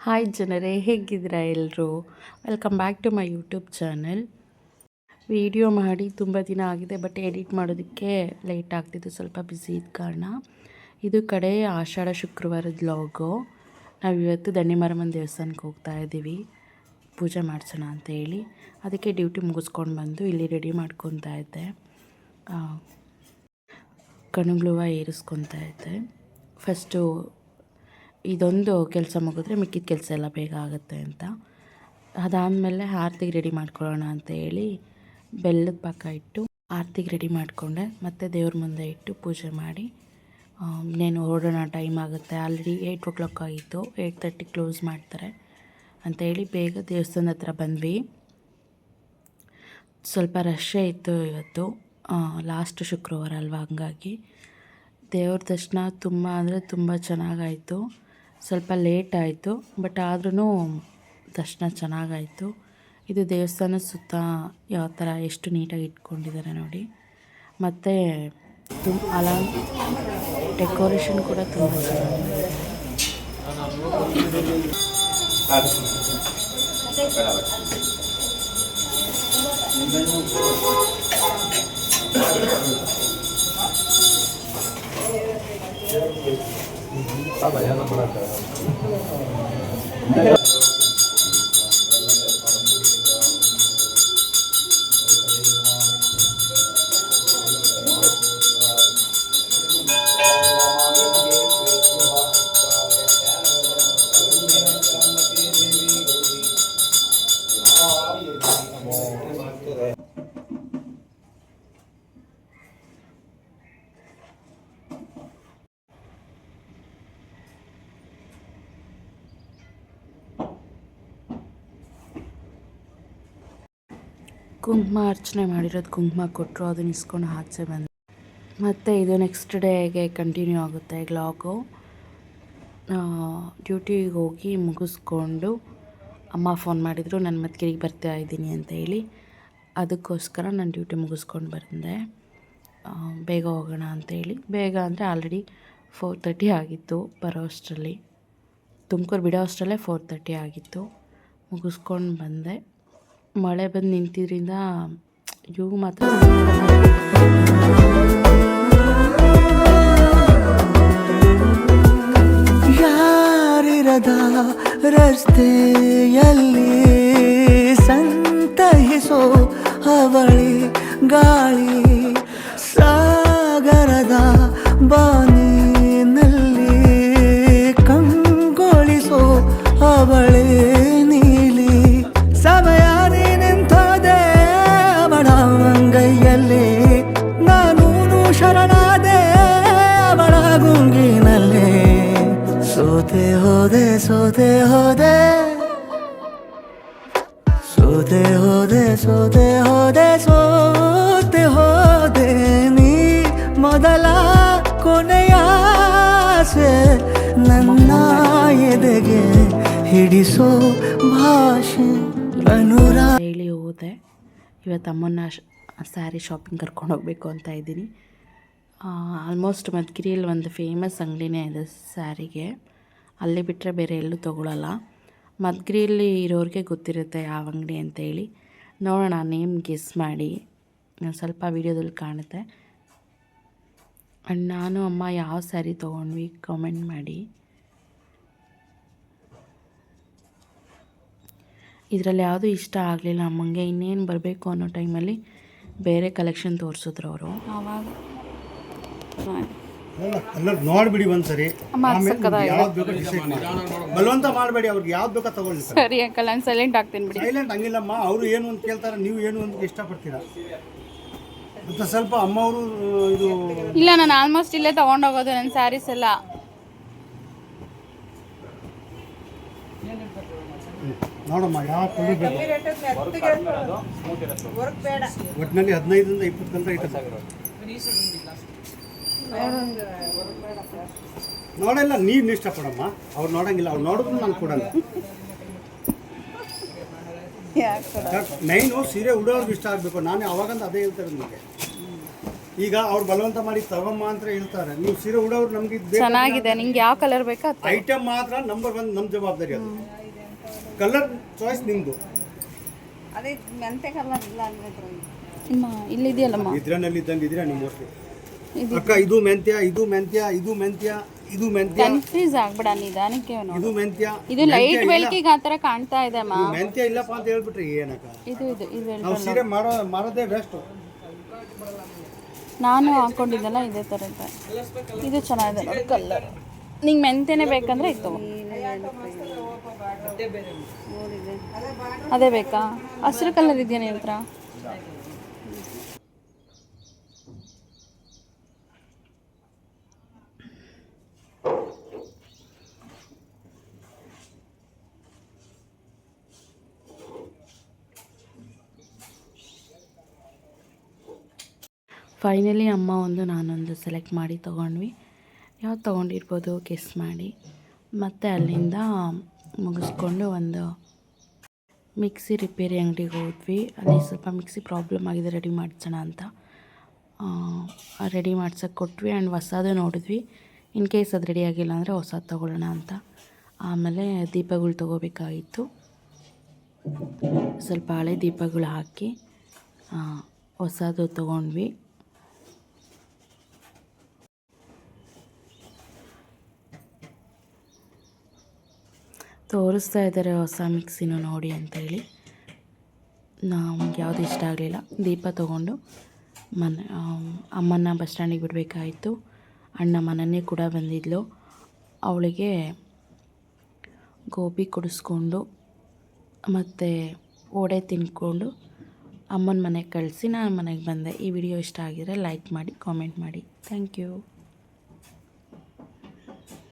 Hi ಜನರೇ, ಹೇಗಿದ್ದೀರಾ ಎಲ್ಲರೂ? Welcome back to my YouTube channel. Video ಮಾಡಿ ತುಂಬ ದಿನ ಆಗಿದೆ, ಬಟ್ ಎಡಿಟ್ ಮಾಡೋದಕ್ಕೆ ಲೇಟ್ ಆಗ್ತಿತ್ತು, ಸ್ವಲ್ಪ ಬ್ಯುಸಿ ಇದ್ದ ಕಾರಣ. ಇದು ಕಡೆ ಆಷಾಢ ಶುಕ್ರವಾರದ ವ್ಲಾಗು. ನಾವು ಇವತ್ತು ದಂಡಿಮಾರಮ್ಮನ ದೇವಸ್ಥಾನಕ್ಕೆ ಹೋಗ್ತಾ ಇದ್ದೀವಿ, ಪೂಜೆ ಮಾಡಿಸೋಣ ಅಂತ ಹೇಳಿ. ಅದಕ್ಕೆ ಡ್ಯೂಟಿ ಮುಗಿಸ್ಕೊಂಡು ಬಂದು ಇಲ್ಲಿ ರೆಡಿ ಮಾಡ್ಕೊತಾ ಇದ್ದೆ, ಕಣಗ್ಲೂವ ಏರಿಸ್ಕೊತಾ ಇದ್ದೆ. ಫಸ್ಟು ಇದೊಂದು ಕೆಲಸ ಮುಗಿದ್ರೆ ಮಿಕ್ಕಿದ ಕೆಲಸ ಎಲ್ಲ ಬೇಗ ಆಗುತ್ತೆ ಅಂತ. ಅದಾದಮೇಲೆ ಆರತಿಗೆ ರೆಡಿ ಮಾಡ್ಕೊಳ್ಳೋಣ ಅಂತ ಹೇಳಿ ಬೆಲ್ಲದ ಪಾಕ ಇಟ್ಟು ಆರತಿಗೆ ರೆಡಿ ಮಾಡಿಕೊಂಡೆ. ಮತ್ತು ದೇವ್ರ ಮುಂದೆ ಇಟ್ಟು ಪೂಜೆ ಮಾಡಿ ಇನ್ನೇನು ಹೊರಡೋಣ, ಟೈಮ್ ಆಗುತ್ತೆ. ಆಲ್ರೆಡಿ 8 o'clock ಆಗಿತ್ತು, 8:30 ಕ್ಲೋಸ್ ಮಾಡ್ತಾರೆ ಅಂಥೇಳಿ ಬೇಗ ದೇವಸ್ಥಾನದ ಹತ್ರ ಬಂದ್ವಿ. ಸ್ವಲ್ಪ ರಶ್ಶೇ ಇತ್ತು ಇವತ್ತು, ಲಾಸ್ಟ್ ಶುಕ್ರವಾರ ಅಲ್ವಾ, ಹಂಗಾಗಿ ದೇವ್ರ ದರ್ಶನ ತುಂಬ ಅಂದರೆ ತುಂಬ ಚೆನ್ನಾಗಾಯಿತು. ಸ್ವಲ್ಪ ಲೇಟ್ ಆಯಿತು, ಬಟ್ ಆದ್ರೂ ದರ್ಶನ ಚೆನ್ನಾಗಾಯಿತು. ಇದು ದೇವಸ್ಥಾನದ ಸುತ್ತ ಯಾವ ಥರ ಎಷ್ಟು ನೀಟಾಗಿ ಇಟ್ಕೊಂಡಿದ್ದಾರೆ ನೋಡಿ. ಮತ್ತು ಡೆಕೋರೇಷನ್ ಕೂಡ ತುಂಬ ಚೆನ್ನಾಗಿದೆ. ಕುಂಕುಮ ಅರ್ಚನೆ ಮಾಡಿರೋದು ಕುಂಕುಮ ಕೊಟ್ಟರು, ಅದನ್ನ ಇಸ್ಕೊಂಡು ಆಚೆ ಬಂದು. ಮತ್ತು ಇದು ನೆಕ್ಸ್ಟ್ ಡೇಗೆ ಕಂಟಿನ್ಯೂ ಆಗುತ್ತೆ ವ್ಲಾಗು. ಡ್ಯೂಟಿಗೆ ಹೋಗಿ ಮುಗಿಸ್ಕೊಂಡು ಅಮ್ಮ ಫೋನ್ ಮಾಡಿದರು, ನಾನು ಮದ್ಗಿರಿಗೆ ಬರ್ತಾ ಇದ್ದೀನಿ ಅಂತ ಹೇಳಿ. ಅದಕ್ಕೋಸ್ಕರ ನಾನು ಡ್ಯೂಟಿ ಮುಗಿಸ್ಕೊಂಡು ಬಂದೆ, ಬೇಗ ಹೋಗೋಣ ಅಂತೇಳಿ. ಬೇಗ ಅಂದರೆ ಆಲ್ರೆಡಿ 4:30 ಆಗಿತ್ತು ಬರೋ ಅಷ್ಟರಲ್ಲಿ. ತುಮಕೂರು ಬಿಡೋ ಅಷ್ಟರಲ್ಲೇ 4:30 ಆಗಿತ್ತು. ಮುಗಿಸ್ಕೊಂಡು ಬಂದೆ. ಮಳೆ ಬಂದು ನಿಂತಿದ್ರಿಂದ ಇವು ಮಾತ್ರ ಯಾರಿರದ ರಸ್ತೆಯಲ್ಲಿ ಸಂತಹಿಸೋ ಅವಳಿ ಗಾಳಿ, ಸಾಗರದ ಬಾನಿನಲ್ಲಿ ಕಂಗೊಳಿಸೋ ಅವಳೆ ನೀಲಿ. ಸಮಯ ನಿಂತೋದೆ ಅವಳ ಅಂಗೈಯಲ್ಲಿ, ನಾನು ಶರಣಾದೆ ಅವಳ ಗುಂಗಿನಲ್ಲಿ. ಸೋತೆ ಹೋದೆ ಸೋತೆ ಹೋದೆ ಸೋತೆ ಹೋದೆ ಸೋತೆ ಹೋದೆ ಸೋತೆ ಹೋದೆ ನೀ ಮೊದಲ ಕೊನೆಯ ಆಸೆ ನನ್ನ ಎದೆಗೆ ಹಿಡಿಸೋ ಭಾಷೆ ಹೇಳಿ ಹೋದೆ. ಇವತ್ತು ಅಮ್ಮನ ಸ್ಯಾರಿ ಶಾಪಿಂಗ್ ಕರ್ಕೊಂಡು ಹೋಗಬೇಕು ಅಂತ ಇದ್ದೀನಿ. ಆಲ್ಮೋಸ್ಟ್ ಮಧುಗಿರಿಯಲ್ಲಿ ಒಂದು ಫೇಮಸ್ ಅಂಗಡಿನೇ ಇದೆ ಸ್ಯಾರಿಗೆ, ಅಲ್ಲಿ ಬಿಟ್ಟರೆ ಬೇರೆ ಎಲ್ಲೂ ತೊಗೊಳಲ್ಲ. ಮಧುಗಿರಿಯಲ್ಲಿ ಇರೋರಿಗೆ ಗೊತ್ತಿರುತ್ತೆ ಯಾವ ಅಂಗಡಿ ಅಂತೇಳಿ. ನೋಡೋಣ, ನೇಮ್ ಗೆಸ್ ಮಾಡಿ, ಸ್ವಲ್ಪ ವೀಡಿಯೋದಲ್ಲಿ ಕಾಣುತ್ತೆ. ನಾನು ಅಮ್ಮ ಯಾವ ಸ್ಯಾರಿ ತೊಗೊಂಡ್ವಿ ಕಾಮೆಂಟ್ ಮಾಡಿ. ಇದರಲ್ಲಿ ಯಾವುದೂ ಇಷ್ಟ ಆಗಲಿಲ್ಲ ಅಮ್ಮಂಗೆ. ಇನ್ನೇನು ಬರಬೇಕು ಅನ್ನೋ ಟೈಮಲ್ಲಿ ಬೇರೆ ಕಲೆಕ್ಷನ್ ತೋರಿಸಿದ್ರು ಅವರು. ಆವಾಗ ನೋಡ್ಬಿಡಿ ಒಂದ್ಸರಿ, ಬಲವಂತ ಮಾಡಬೇಡಿ. ಅವ್ರಿಗೆ ಯಾವ್ದು ಬೇಕೋ ತಗೊಳ್ಳಿ. ಸರಿ ಅಂಕಲ್, ನಾನು ಸೈಲೆಂಟ್ ಆಗ್ತೀನಿ ಬಿಡಿ. ಸೈಲೆಂಟ್ ಹಂಗಿಲ್ಲಮ್ಮ, ಅವರು ಏನು ಅಂತ ಕೇಳ್ತಾರೆ, ನೀವು ಏನು ಅಂತ ಇಷ್ಟಪಡ್ತೀರಾ ಮತ್ತು ಸ್ವಲ್ಪ ಅಮ್ಮ ಅವರು ಇದು ಇಲ್ಲ, ನಾನು ಆಲ್ಮೋಸ್ಟ್ ಇಲ್ಲೇ ತೊಗೊಂಡೋಗೋದು ನನ್ನ ಸ್ಯಾರೀಸ್ ಎಲ್ಲ. ನೋಡಮ್ಮ ಯಾವ ಒಟ್ಟಿನಲ್ಲಿ 15 ಇಂದ 20 ಗಂಟೆ ಐತೆ. ನೋಡಲ್ಲ, ನೀನು ಇಷ್ಟಪಡಮ್ಮ, ಅವ್ರು ನೋಡಂಗಿಲ್ಲ. ಅವ್ರು ನೋಡಿದ್ರು ನಾನು ಕೊಡಲ್ಲ. ನೈನು ಸೀರೆ ಉಡೋರ್ಗೆ ಇಷ್ಟ ಆಗಬೇಕು. ನಾನು ಅವಾಗಂತ ಅದೇ ಹೇಳ್ತಾರೆ ನಿಮಗೆ. ಈಗ ಅವ್ರು ಬಲವಂತ ಮಾಡಿ ತಗೊಂಬ ಅಂತ ಹೇಳ್ತಾರೆ. ನೀವು ಸೀರೆ ಉಡೋರು ನಮ್ಗೆ ಚೆನ್ನಾಗಿದೆ. ನಿಂಗೆ ಯಾವ ಕಲರ್ ಬೇಕಾ ಐಟಮ್ ಮಾತ್ರ ನಂಬರ್ 1 ನಮ್ಮ ಜವಾಬ್ದಾರಿ. ಅದು ಕಲರ್ ಚಾಯ್ಸ್ ನಿಮ್ದು. ಅದೇ ಮೆಂತೆ ಕಲರ್ ಇಲ್ಲ ಅಂದ್ರೆ ಇಲ್ಲಿದೆಯಲ್ಲಮ್ಮ, ಇದ್ರಲ್ಲಿ ಇದ್ದಂಗೆ ಇದ್ದೀರಾ ನೀವು ಮೋಸ್ಟ್ಲಿ. ಅಕ್ಕ ಇದು ಮೆಂತ್ಯ, ಇದು ಮೆಂತ್ಯ, ಇದು ಮೆಂತ್ಯ, ಇದು ಮೆಂತ್ಯ, ಕನ್ಫ್ಯೂಸ್ ಆಗ್ಬೇಡ ನಿಧಾನಕ್ಕೆ ನೋಡು. ಇದು ಮೆಂತ್ಯ. ಇದು ಲೈಟ್ ಬೆಳಕಿಗೆ ಆ ಥರ ಕಾಣ್ತಾ ಇದೆ ಅಮ್ಮ. ಮೆಂತ್ಯ ಇಲ್ಲಪ್ಪ ಅಂತ ಹೇಳ್ಬಿಟ್ರಿ ಏನಕ್ಕ. ಇದು ಇದು ಇದು ನಾವು ಸೀರೆ ಮಾರೋದೇ ಬೆಸ್ಟ್. ನಾನು ಹಾಕೊಂಡಿದ್ದೆಲ್ಲ ಇದೇ ಥರ ಇದೆ. ಇದು ಚೆನ್ನಾಗಿದೆ ನೋಡಿ ಕಲರ್. ನಿಂಗೆ ಮೆಂತೆನೇ ಬೇಕಂದ್ರೆ ಇತ್ತು, ಅದೇ ಬೇಕಾ? ಹಸಿರು ಕಲರ್ ಇದೆಯಾ ನಿಮ್ಮ ಹತ್ರ? ಫೈನಲಿ ಅಮ್ಮ ಒಂದು ನಾನೊಂದು ಸೆಲೆಕ್ಟ್ ಮಾಡಿ ತೊಗೊಂಡ್ವಿ. ಯಾವ್ದು ತೊಗೊಂಡಿರ್ಬೋದು ಗೆಸ್ ಮಾಡಿ. ಮತ್ತು ಅಲ್ಲಿಂದ ಮುಗಿಸ್ಕೊಂಡು ಒಂದು ಮಿಕ್ಸಿ ರಿಪೇರಿ ಅಂಗಡಿಗೆ ಹೋದ್ವಿ. ಅಲ್ಲಿ ಸ್ವಲ್ಪ ಮಿಕ್ಸಿ ಪ್ರಾಬ್ಲಮ್ ಆಗಿದೆ, ರೆಡಿ ಮಾಡಿಸೋಣ ಅಂತ ರೆಡಿ ಮಾಡ್ಸೋಕ್ಕೆ ಕೊಟ್ವಿ. ಆ್ಯಂಡ್ ಹೊಸದು ನೋಡಿದ್ವಿ. ಇನ್ ಕೇಸ್ ಅದು ರೆಡಿ ಆಗಿಲ್ಲ ಅಂದರೆ ಹೊಸದು ತೊಗೊಳ್ಳೋಣ ಅಂತ. ಆಮೇಲೆ ದೀಪಗಳು ತೊಗೋಬೇಕಾಗಿತ್ತು. ಸ್ವಲ್ಪ ಹಳೆ ದೀಪಗಳು ಹಾಕಿ ಹೊಸದು ತೊಗೊಂಡ್ವಿ. ತೋರಿಸ್ತಾ ಇದ್ದಾರೆ ಹೊಸ ಮಿಕ್ಸಿನೂ ನೋಡಿ ಅಂತೇಳಿ. ನಮ್ಗೆ ಯಾವುದು ಇಷ್ಟ ಆಗಲಿಲ್ಲ. ದೀಪ ತೊಗೊಂಡು ಅಮ್ಮನ ಬಸ್ ಸ್ಟ್ಯಾಂಡಿಗೆ ಬಿಡಬೇಕಾಯಿತು. ಅಣ್ಣ ಮನೆಯೇ ಕೂಡ ಬಂದಿದ್ಲು. ಅವಳಿಗೆ ಗೋಬಿ ಕುಡಿಸ್ಕೊಂಡು ಮತ್ತು ವಡೆ ತಿನ್ಕೊಂಡು ಅಮ್ಮನ ಮನೆಗೆ ಕಳಿಸಿ ನಾನು ಮನೆಗೆ ಬಂದೆ. ಈ ವಿಡಿಯೋ ಇಷ್ಟ ಆಗಿದ್ರೆ ಲೈಕ್ ಮಾಡಿ, ಕಾಮೆಂಟ್ ಮಾಡಿ. Thank you.